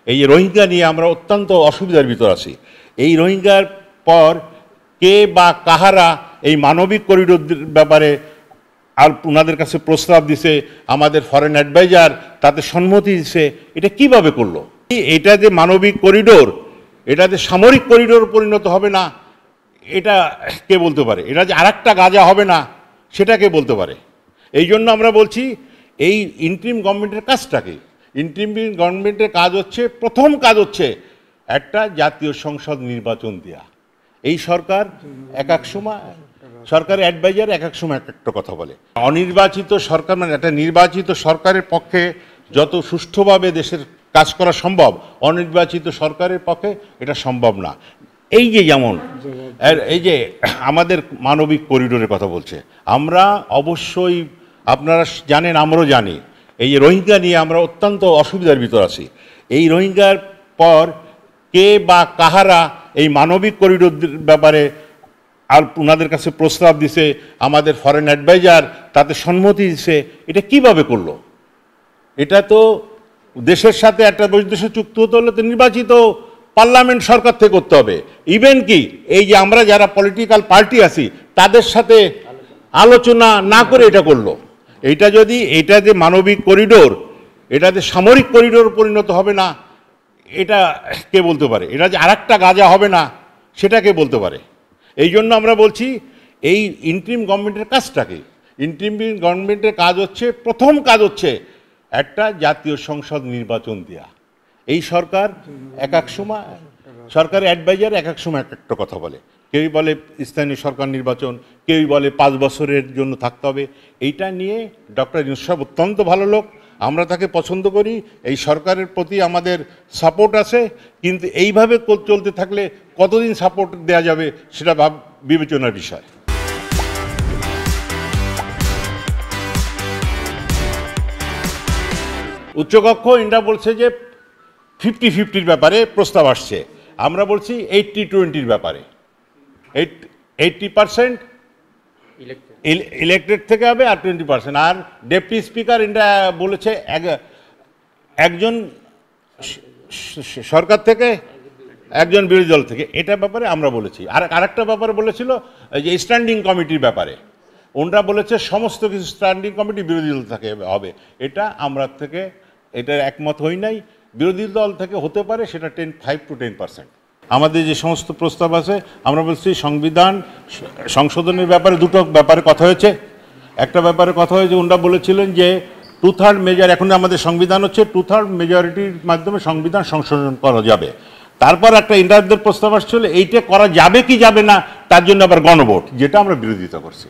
এই যে রোহিঙ্গা নিয়ে আমরা অত্যন্ত অসুবিধার ভিতর আছি। এই রোহিঙ্গার পর কে বা কাহারা এই মানবিক করিডোর ব্যাপারে আর ওনাদের কাছে প্রস্তাব দিছে, আমাদের ফরেন অ্যাডভাইজার তাতে সম্মতি দিছে, এটা কিভাবে করলো? এটা যে মানবিক করিডোর, এটা যে সামরিক করিডোর পরিণত হবে না, এটা কে বলতে পারে? এটা যে আরেকটা গাজা হবে না, সেটা কে বলতে পারে? এই জন্য আমরা বলছি এই ইন্টারিম গভর্নমেন্টের কাজটা কি? ইন্টারিম গভর্নমেন্টের কাজ হচ্ছে, প্রথম কাজ হচ্ছে একটা জাতীয় সংসদ নির্বাচন দেওয়া। এই সরকার এক এক সময় সরকারের অ্যাডভাইজার এক এক সময় এক একটা কথা বলে। অনির্বাচিত সরকার মানে একটা নির্বাচিত সরকারের পক্ষে যত সুষ্ঠুভাবে দেশের কাজ করা সম্ভব, অনির্বাচিত সরকারের পক্ষে এটা সম্ভব না। এই যে যেমন এই যে আমাদের মানবিক করিডোরের কথা বলছে, আমরা অবশ্যই আপনারা জানেন, আমরাও জানি, এই যে রোহিঙ্গা নিয়ে আমরা অত্যন্ত অসুবিধার ভিতর আছি। এই রোহিঙ্গার পর কে বা কাহারা এই মানবিক করিডোর ব্যাপারে আর ওনাদের কাছে প্রস্তাব দিছে, আমাদের ফরেন অ্যাডভাইজার তাতে সম্মতি দিছে, এটা কিভাবে করলো? এটা তো দেশের সাথে একটা বৈদেশিক চুক্তি হতে হলে তো নির্বাচিত পার্লামেন্ট সরকার থেকে করতে হবে। ইভেন কি এই যে আমরা যারা পলিটিক্যাল পার্টি আছি তাদের সাথে আলোচনা না করে এটা করলো। এইটা যদি এটা যে মানবিক করিডোর, এটা যে সামরিক করিডোর পরিণত হবে না, এটা কে বলতে পারে? এটা যে আরেকটা গাজা হবে না, সেটা কে বলতে পারে? এই জন্য আমরা বলছি এই ইন্টারিম গভর্নমেন্টের কাজটা কি? ইন্টারিম গভর্নমেন্টের কাজ হচ্ছে, প্রথম কাজ হচ্ছে একটা জাতীয় সংসদ নির্বাচন দেওয়া। এই সরকার এক এক সময় সরকারের অ্যাডভাইজার এক এক সময় এক একটা কথা বলে। কেউই বলে স্থানীয় সরকার নির্বাচন, কেউই বলে 5 বছরের জন্য থাকতে হবে। এইটা নিয়ে ডক্টর ইউনূস সাহেব অত্যন্ত ভালো লোক, আমরা তাকে পছন্দ করি, এই সরকারের প্রতি আমাদের সাপোর্ট আছে। কিন্তু এইভাবে চলতে থাকলে কতদিন সাপোর্ট দেওয়া যাবে সেটা বিবেচনার বিষয়। উচ্চকক্ষ ইন্ডা বলছে যে 50-50 ব্যাপারে প্রস্তাব আসছে, আমরা বলছি 80-20 ব্যাপারে। 80% ইলেক্টেড থেকে হবে আর 20%। আর ডেপুটি স্পিকার ইন্ডা বলেছে একজন সরকার থেকে, একজন বিরোধী দল থেকে। এটা ব্যাপারে আমরা বলেছি। আর আরেকটা ব্যাপারে বলেছিল যে স্ট্যান্ডিং কমিটির ব্যাপারে, ওনারা বলেছে সমস্ত কিছু স্ট্যান্ডিং কমিটি বিরোধী দল থেকে হবে। এটা আমরা থেকে এটা একমত হই নাই। বিরোধী দল থেকে হতে পারে সেটা 5-10%। আমাদের যে সমস্ত প্রস্তাব আছে আমরা বলছি সংবিধান সংশোধনের ব্যাপারে দুটো ব্যাপারে কথা হয়েছে। একটা ব্যাপারে কথা হয়েছে, ওনারা বলেছিলেন যে 2/3 মেজর, এখন আমাদের সংবিধান হচ্ছে 2/3 মেজরিটির মাধ্যমে সংবিধান সংশোধন করা যাবে। তারপর একটা ইন্টারদের প্রস্তাব আসছিল, এইটা করা যাবে কি যাবে না তার জন্য আবার গণভোট, যেটা আমরা বিরোধিতা করছি।